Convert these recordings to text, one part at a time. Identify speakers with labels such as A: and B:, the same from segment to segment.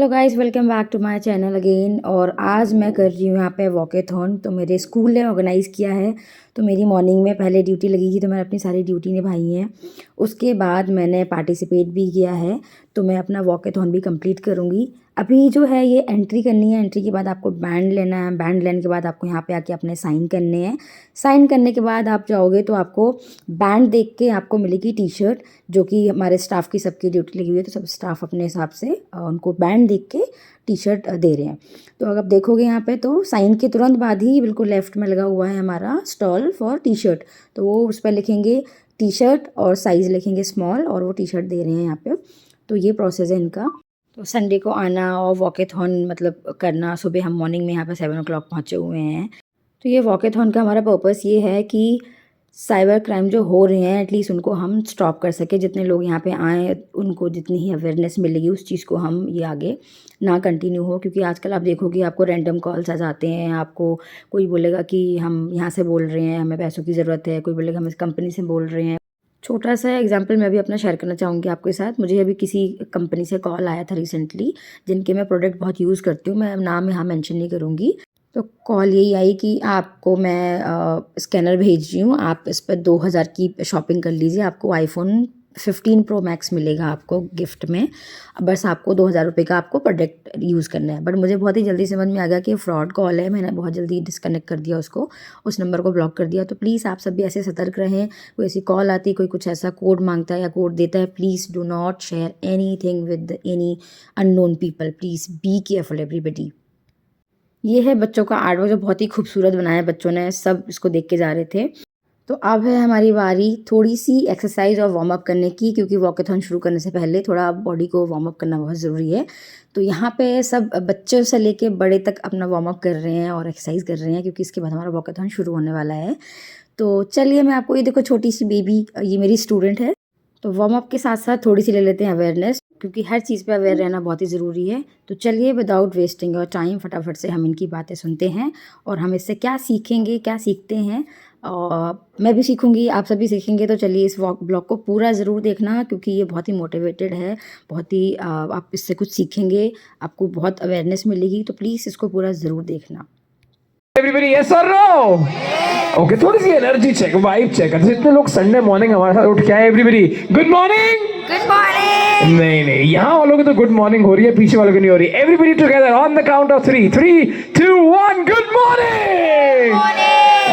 A: Hello guys, welcome back to my channel again. और आज मैं कर रही हूँ यहाँ पे वॉकेथॉन। तो मेरे स्कूल ने ऑर्गेनाइज़ किया है। तो मेरी मॉर्निंग में पहले ड्यूटी लगी थी, तो मैंने अपनी सारी ड्यूटी निभाई है। उसके बाद मैंने पार्टिसिपेट भी किया है, तो मैं अपना वॉकेथॉन भी कंप्लीट करूँगी। अभी जो है ये एंट्री करनी है। एंट्री के बाद आपको बैंड लेना है। बैंड लेने के बाद आपको यहाँ पे आके अपने साइन करने हैं। साइन करने के बाद आप जाओगे तो आपको बैंड देख के आपको मिलेगी टी शर्ट, जो कि हमारे स्टाफ की सबकी ड्यूटी लगी हुई है। तो सब स्टाफ अपने हिसाब से उनको बैंड देख के टी शर्ट दे रहे हैं। तो अगर आप देखोगे यहाँ पे, तो साइन के तुरंत बाद ही बिल्कुल लेफ्ट में लगा हुआ है हमारा स्टॉल फॉर टी शर्ट। तो वो उस पर लिखेंगे टी शर्ट और साइज़ लिखेंगे स्मॉल, और वो टी शर्ट दे रहे हैं यहाँ पे। तो ये प्रोसेस है इनका। तो संडे को आना और वॉकेथॉन मतलब करना। सुबह हम मॉर्निंग में यहाँ पे 7 o'clock पहुँचे हुए हैं। तो ये वॉकेथॉन का हमारा पर्पस ये है कि साइबर क्राइम जो हो रहे हैं एटलीस्ट उनको हम स्टॉप कर सकें। जितने लोग यहाँ पे आए उनको जितनी ही अवेयरनेस मिलेगी उस चीज़ को हम ये आगे ना कंटिन्यू हो। क्योंकि आजकल आप देखोगे आपको रैंडम कॉल्स आ जाते हैं। आपको कोई बोलेगा कि हम यहाँ से बोल रहे हैं, हमें पैसों की ज़रूरत है। कोई बोलेगा हम इस कंपनी से बोल रहे हैं। छोटा सा एग्जांपल मैं भी अपना शेयर करना चाहूँगी आपके साथ। मुझे अभी किसी कंपनी से कॉल आया था रिसेंटली, जिनके मैं प्रोडक्ट बहुत यूज़ करती हूँ। मैं नाम यहाँ मेंशन नहीं करूँगी। तो कॉल यही आई कि आपको मैं स्कैनर भेज रही हूँ, आप इस पर 2000 की शॉपिंग कर लीजिए, आपको आईफोन 15 प्रो मैक्स मिलेगा आपको गिफ्ट में। बस आपको 2000 रुपये का आपको प्रोडक्ट यूज़ करना है। बट मुझे बहुत ही जल्दी समझ में आ गया कि फ्रॉड कॉल है। मैंने बहुत जल्दी डिस्कनेक्ट कर दिया उसको, उस नंबर को ब्लॉक कर दिया। तो प्लीज़ आप सब भी ऐसे सतर्क रहें। कोई ऐसी कॉल आती, कोई कुछ ऐसा कोड मांगता है या कोड देता है, please do not share any thing with any unknown people. Please be careful everybody. ये है बच्चों का आर्ट वर्क, जो बहुत ही खूबसूरत बनाया है बच्चों ने। सब इसको देख के जा रहे थे। तो अब है हमारी बारी थोड़ी सी एक्सरसाइज और वार्म अप करने की, क्योंकि वॉकेथॉन शुरू करने से पहले थोड़ा बॉडी को वार्म अप करना बहुत ज़रूरी है। तो यहाँ पे सब बच्चों से लेके बड़े तक अपना वार्म अप कर रहे हैं और एक्सरसाइज कर रहे हैं, क्योंकि इसके बाद हमारा वॉकेथॉन शुरू होने वाला है। तो चलिए मैं आपको, ये देखो छोटी सी बेबी, ये मेरी स्टूडेंट है। तो वार्म अप के साथ साथ थोड़ी सी ले लेते हैं अवेयरनेस, क्योंकि हर चीज़ पे अवेयर रहना बहुत ही ज़रूरी है। तो चलिए विदाउट वेस्टिंग योर टाइम फटाफट से हम इनकी बातें सुनते हैं और हम इससे क्या सीखेंगे, क्या सीखते हैं। और मैं भी सीखूंगी, आप सभी सीखेंगे। तो चलिए इस ब्लॉग को पूरा ज़रूर देखना, क्योंकि ये बहुत ही मोटिवेटेड है। बहुत ही आप इससे कुछ सीखेंगे, आपको बहुत अवेयरनेस मिलेगी। तो प्लीज़ इसको पूरा ज़रूर देखना।
B: एवरीबॉडी यस और नो? ओके, थोड़ी सी एनर्जी चेक, वाइब चेक। जितने लोग संडे मॉर्निंग हमारे साथ उठ के आए, everybody good morning.
C: Good morning.
B: नहीं, यहाँ वालों की तो गुड मॉर्निंग हो रही है, पीछे वालों की नहीं हो रही। Everybody together on the count of 3 3 2 1 good morning.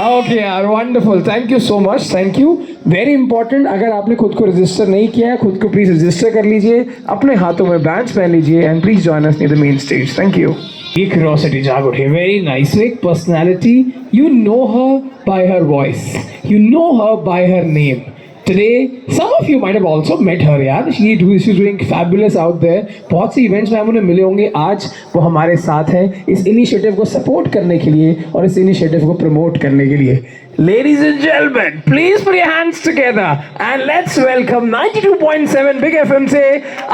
B: Okay यार, wonderful, thank you so much, thank you. Very important, अगर आपने खुद को रजिस्टर नहीं किया है, खुद को प्लीज रजिस्टर कर लीजिए, अपने हाथों में बैच पहन लीजिए and please join us in the main stage. Thank you. ये क्यूरियोसिटी जाग उठी, वेरी नाइस। एक personality, you know her by her voice, you know her by her name. Today, some of you might have also met her यार। She's doing fabulous out there। बहुत सी events में हम उन्हें मिले होंगे। आज वो हमारे साथ हैं इस इनिशिएटिव को सपोर्ट करने के लिए और इस इनिशिएटिव को प्रमोट करने के लिए। Ladies and gentlemen, please put your hands together and let's welcome 92.7 Big FM से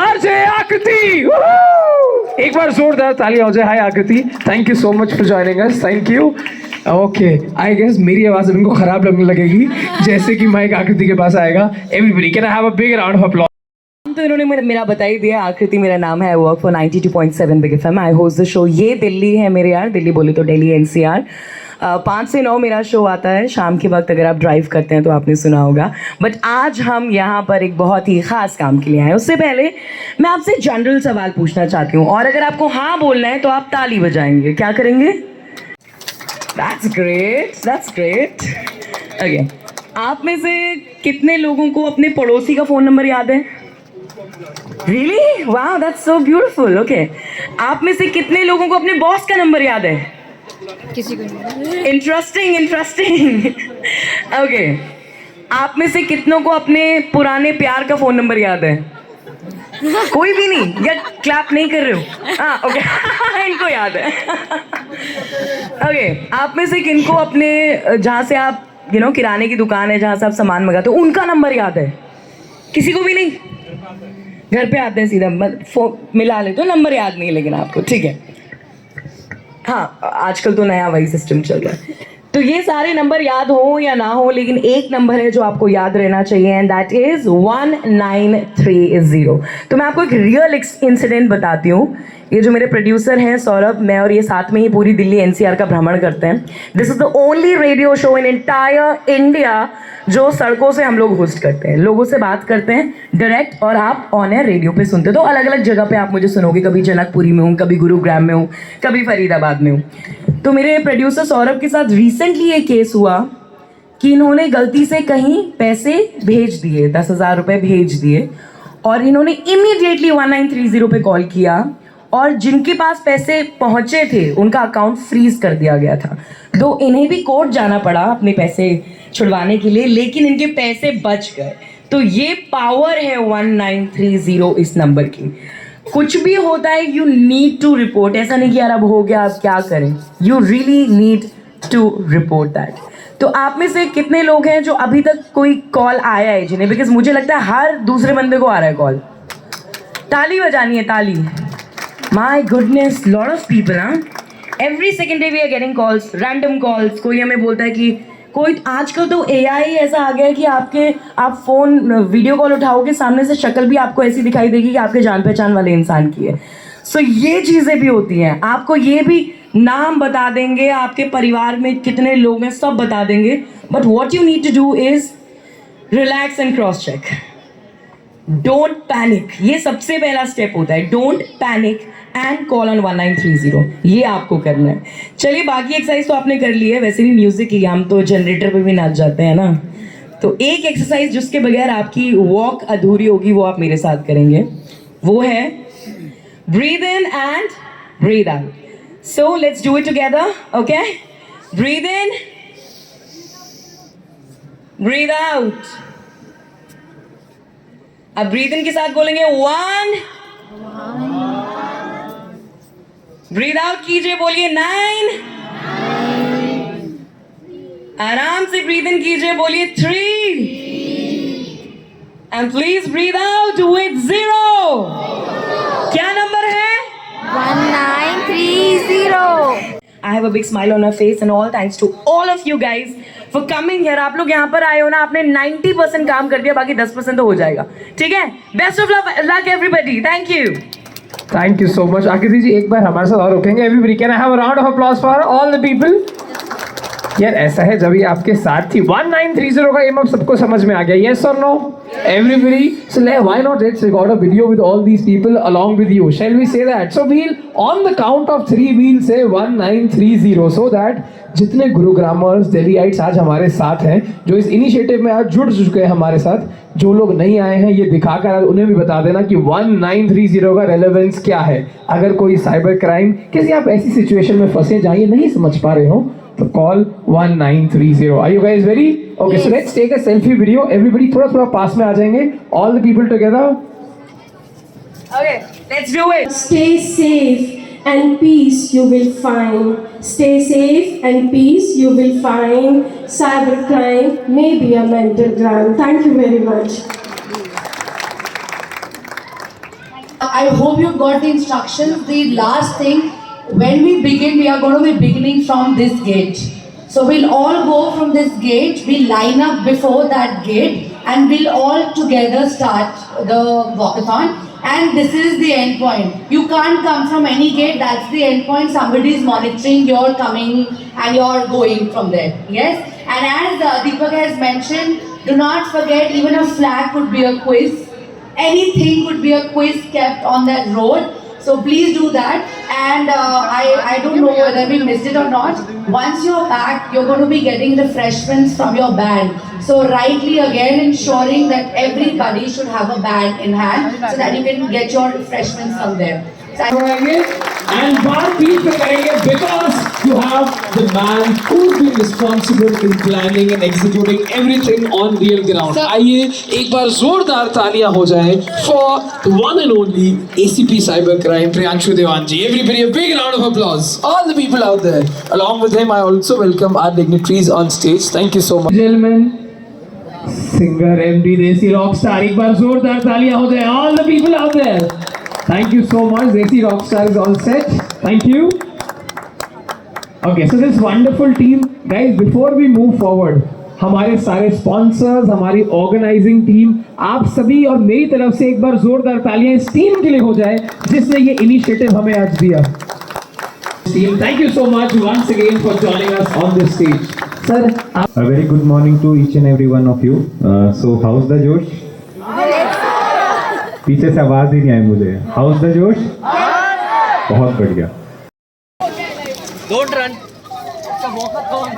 B: RJ आकृति। एक बार जोरदार तालियां हो जाए। Hi Aakriti, thank you so much for joining us, thank you. Okay, I guess मेरी आवाज इनको खराब लगने लगेगी जैसे कि माइक आकृति के पास आएगा। Everybody can I have a big round of applause.
C: तो इन्होंने मेरा बता ही दिया, आकृति मेरा नाम है। I work for 92.7 big FM. I host the show. ये दिल्ली है मेरे यार, दिल्ली बोले तो दिल्ली एनसीआर। 5 से 9 मेरा शो आता है शाम के वक्त। अगर आप ड्राइव करते हैं तो आपने सुना होगा। बट आज हम यहाँ पर एक बहुत ही ख़ास काम के लिए आए हैं। उससे पहले मैं आपसे जनरल सवाल पूछना चाहती हूँ, और अगर आपको हाँ बोलना है तो आप ताली बजाएंगे। क्या करेंगे? That's great, that's great. Okay. आप में से कितने लोगों को अपने पड़ोसी का फ़ोन नंबर याद है? Really? Wow, that's so beautiful. Okay. आप में से कितने लोगों को अपने बॉस का नंबर याद है?
A: किसी को नहीं।
C: Interesting, interesting. ओके, आप में से कितनों को अपने पुराने प्यार का फ़ोन नंबर याद है? कोई भी नहीं? या क्लैप नहीं कर रहे हो? हाँ, ओके। इनको याद है। ओके, आप में से किनको अपने, जहाँ से आप किराने की दुकान है जहाँ से आप सामान मंगाते हो, उनका नंबर याद है? किसी को भी नहीं? घर पे आते हैं सीधा मिला लेते हो, नंबर याद नहीं लेकिन आपको, ठीक है। हाँ, आजकल तो नया वही सिस्टम चल रहा है। तो ये सारे नंबर याद हो या ना हो, लेकिन एक नंबर है जो आपको याद रहना चाहिए, एंड दैट इज 1930। तो मैं आपको एक रियल इंसिडेंट बताती हूँ। ये जो मेरे प्रोड्यूसर हैं सौरभ, मैं और ये साथ में ही पूरी दिल्ली एनसीआर का भ्रमण करते हैं। This is the only radio show in entire India जो सड़कों से हम लोग होस्ट करते हैं, लोगों से बात करते हैं डायरेक्ट, और आप ऑन एयर रेडियो पे सुनते हो। तो अलग अलग जगह पे आप मुझे सुनोगे, कभी जनकपुरी में हूँ, कभी गुरुग्राम में हूँ, कभी फरीदाबाद में हूँ। तो मेरे प्रोड्यूसर सौरभ के साथ रिसेंटली ये केस हुआ कि इन्होंने गलती से कहीं पैसे भेज दिए, 10,000 रुपये भेज दिए, और इन्होंने इमीडिएटली 1930 पे कॉल किया, और जिनके पास पैसे पहुंचे थे उनका अकाउंट फ्रीज कर दिया गया था। तो इन्हें भी कोर्ट जाना पड़ा अपने पैसे छुड़वाने के लिए, लेकिन इनके पैसे बच गए। तो ये पावर है 1930 इस नंबर की। कुछ भी होता है, यू नीड टू रिपोर्ट। ऐसा नहीं कि यार अब हो गया अब क्या करें, you really need to report that. तो आप में से कितने लोग हैं जो अभी तक कोई कॉल आया है जिन्हें, बिकॉज मुझे लगता है हर दूसरे बंदे को आ रहा है कॉल। ताली बजानी है, ताली। My goodness, lot of people. हाँ, every second day we are getting calls, random calls. कोई हमें बोलता है कि कोई, आजकल तो एआई ऐसा आ गया है कि आप फ़ोन वीडियो कॉल उठाओगे, सामने से शक्ल भी आपको ऐसी दिखाई देगी कि आपके जान पहचान वाले इंसान की है। सो ये चीज़ें भी होती हैं। आपको ये भी नाम बता देंगे, आपके परिवार में कितने लोग हैं सब बता देंगे, but what you need to do is relax and cross check. Don't panic, ये सबसे पहला स्टेप होता है। Don't panic and call on 1930, ये आपको करना है। चलिए, बाकी एक्सरसाइज तो आपने कर ली है, वैसे भी म्यूजिक ही, हम तो जनरेटर पे भी नाच जाते हैं ना। तो एक एक्सरसाइज जिसके बगैर आपकी वॉक अधूरी होगी, वो आप मेरे साथ करेंगे, वो है breathe in and breathe out. So let's do it together, okay? Breathe in, breathe out. अब ब्रीद इन के साथ बोलेंगे 1, ब्रीद आउट कीजिए, बोलिए 9, आराम से ब्रीद इन कीजिए, बोलिए 3, and please breathe out with 0। क्या नंबर है?
A: 1930।
C: I have a big smile on my face and all thanks to all of you guys for coming here. आप लोग यहाँ पर आए हो ना, आपने 90% काम कर दिया, बाकी 10% तो हो जाएगा, ठीक है? Best of luck everybody, thank you.
B: Thank you so much. आकृति जी एक बार हमारे साथ और रुकेंगे? Everybody can I have a round of applause for all the people. यार ऐसा है, जब ये आपके साथ थी 1930 का एम अब सबको समझ में आ गया, यस और no everybody? So why not let's record a video with all these people along with you, shall we say that? So we'll on the count of 3 we'll say 1930, so that जितने गुरुग्रामर्स, दिल्लीइट्स आज हमारे साथ हैं, जो इस initiative में आज जुड़ चुके हैं हमारे साथ, जो लोग नहीं आए हैं, ये दिखाकर उन्हें भी बता देना कि 1930 का रेलेवेंस क्या है। अगर कोई साइबर क्राइम, किसी आप ऐसी सिचुएशन में फंसे जहाँ ये नहीं समझ पा रहे हो, तो call 1930। Are you guys ready? Okay, so let's take a selfie video. Everybody थोड़ा थोड़ा पास में आ जाएंगे, all the people together.
C: Okay, let's do it.
D: Stay safe and peace you will find. Stay safe and peace you will find. Cybercrime may be a mental crime. Thank you very much.
E: I hope you got the instructions. The last thing, when we begin, we are going to be beginning from this gate. So we'll all go from this gate, we'll line up before that gate, and we'll all together start the walkathon. And this is the end point. You can't come from any gate, that's the end point. Somebody is monitoring your coming and your going from there. Yes? And as Deepak has mentioned, do not forget, even a flag could be a quiz. Anything could be a quiz kept on that road. So please do that. And I don't know whether we missed it or not. Once you're back, you're going to be getting refreshments from your band. So rightly again ensuring that everybody should have a band in hand so that you can get your refreshments from there.
B: And बात बीच में करेंगे because you have the man who's been responsible in planning and executing everything on real ground. आइए एक बार जोरदार तालियां हो जाए for the one and only ACP Cybercrime Priyanshu Devanji. Everybody a big round of applause. All the people out there. Along with him, I also welcome our dignitaries on stage. Thank you so much. Gentlemen, singer, MD, Desi Rockstar. एक बार जोरदार तालियां हो जाए. All the people out there. Thank you so much. Desi Rockstar is all set. Thank you. Okay, so this wonderful team, guys, before we move forward, हमारे सारे sponsors, हमारी organising team, आप सभी और मेरी तरफ से एक बार जोरदार तालियां इस टीम के लिए हो जाए जिसने ये इनिशिएटिव हमें आज दिया. Team, thank you so much once again for joining us on this stage. Sir,
F: A very good morning to each and every one of you. So how's the जोश? पीछे से आवाज ही नहीं आई मुझे. How's the जोश? बहुत बढ़िया.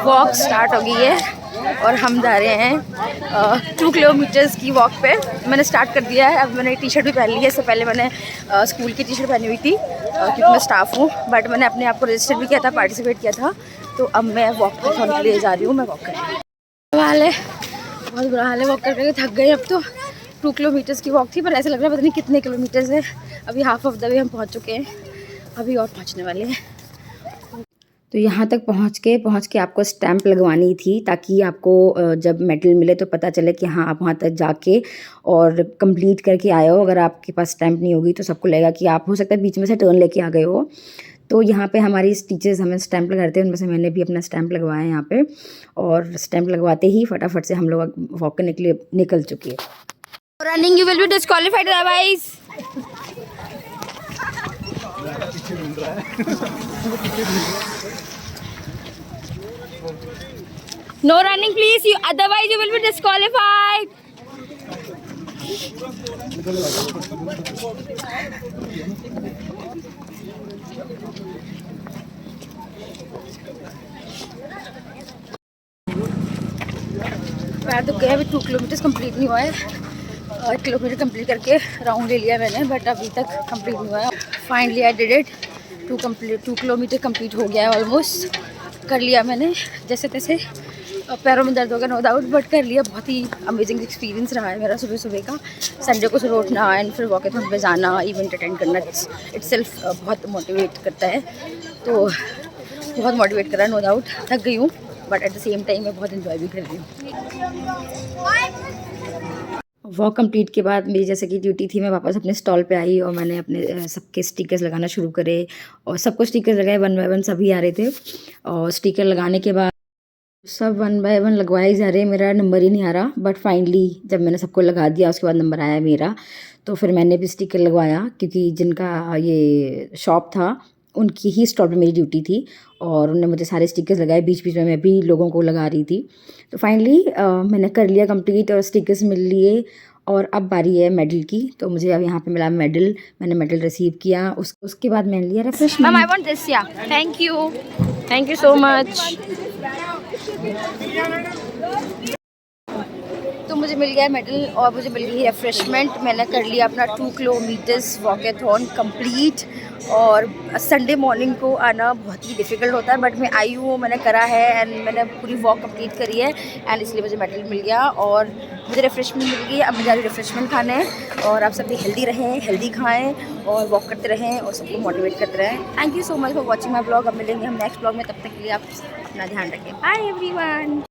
A: वॉक स्टार्ट हो गई है और हम जा रहे हैं 2 किलोमीटर्स की वॉक पे. मैंने स्टार्ट कर दिया है. अब मैंने टी शर्ट भी पहन ली है. इससे पहले मैंने स्कूल की टी शर्ट पहनी हुई थी क्योंकि मैं स्टाफ हूँ, बट मैंने अपने आप को रजिस्टर भी किया था, पार्टिसिपेट किया था. तो अब मैं वॉक के लिए जा रही हूँ. मैं वॉक कर रही हूँ. बहुत बुरा हाल है. वॉक करके थक गए. अब तो 2 किलोमीटर्स की वॉक थी, पर ऐसा लग रहा है पता नहीं कितने किलोमीटर्स है. अभी हाफ ऑफ द वे हम पहुँच चुके हैं. अभी और पहुँचने वाले हैं. तो यहाँ तक पहुँच के आपको स्टैंप लगवानी थी ताकि आपको जब मेडल मिले तो पता चले कि हाँ आप वहाँ तक जाके और कंप्लीट करके आए हो. अगर आपके पास स्टैंप नहीं होगी तो सबको लगेगा कि आप हो सकता है बीच में से टर्न लेके आ गए हो. तो यहाँ पे हमारी टीचर्स हमें स्टैंप लगाते हैं. उनमें से मैंने भी अपना स्टैंप लगवाया है यहाँ पे. और स्टैंप लगवाते ही फटाफट से हम लोग वॉक करने के लिए निकल चुके हैं. Running you will be disqualified otherwise. No running, please. Otherwise, you will be disqualified. पैर तो गए. अभी 2 किलोमीटर कंप्लीट नहीं हुआ है. 1 किलोमीटर कंप्लीट करके राउंड ले लिया मैंने, बट अभी तक कंप्लीट नहीं हुआ है. Finally I did it. 2 kilometre complete हो गया है. ऑलमोस्ट कर लिया मैंने जैसे तैसे. पैरों में दर्द होगा नो डाउट, बट कर लिया. बहुत ही अमेजिंग एक्सपीरियंस रहा है मेरा सुबह सुबह का. संडे को सुबह उठना एंड फिर वॉकेथॉन पे जाना, इवेंट अटेंड करना, इटसेल्फ बहुत मोटिवेट करता है. तो बहुत मोटिवेट कर रहा है नो डाउट. थक गई हूँ but at the same time मैं बहुत इन्जॉय भी कर रही हूँ. वॉक कंप्लीट के बाद मेरी जैसे कि ड्यूटी थी, मैं वापस अपने स्टॉल पे आई और मैंने अपने सबके स्टिकर्स लगाना शुरू करे. और सबको स्टिकर्स लगाए. 1 बाय 1 सभी आ रहे थे. और स्टिकर लगाने के बाद सब 1 बाय 1 लगवाए जा रहे. मेरा नंबर ही नहीं आ रहा, बट फाइनली जब मैंने सबको लगा दिया उसके बाद नंबर आया मेरा. तो फिर मैंने भी स्टिकर लगवाया क्योंकि जिनका ये शॉप था उनकी ही स्टॉल पे मेरी ड्यूटी थी और उन्होंने मुझे सारे स्टिकर्स लगाए. बीच बीच में मैं भी लोगों को लगा रही थी. तो फाइनली मैंने कर लिया कंप्लीट और स्टिकर्स मिल लिए. और अब बारी है मेडल की. तो मुझे अब यहाँ पे मिला मेडल. मैंने मेडल रिसीव किया. उसके बाद मैंने लिया refreshment. Ma'am I want this. या थैंक यू सो मच. तो मुझे मिल गया मेडल और मुझे मिल गई रिफ्रेशमेंट. मैंने कर लिया अपना 2 किलोमीटर्स वॉकेथॉन कंप्लीट. और संडे मॉर्निंग को आना बहुत ही डिफ़िकल्ट होता है, बट मैं आई हूँ, मैंने करा है एंड मैंने पूरी वॉक कंप्लीट करी है एंड इसलिए मुझे मेडल मिल गया और मुझे रिफ्रेशमेंट मिल गई. अब मैं जा रही रिफ्रेशमेंट खाने. और आप सभी हेल्दी रहें, हेल्दी खाएं और वॉक करते रहें और सबको मोटिवेट करते रहें. Thank you so much for watching my blog. अब मिलेंगे हम नेक्स्ट ब्लॉग में. तब तक के लिए आप अपना ध्यान रखें. Bye everyone.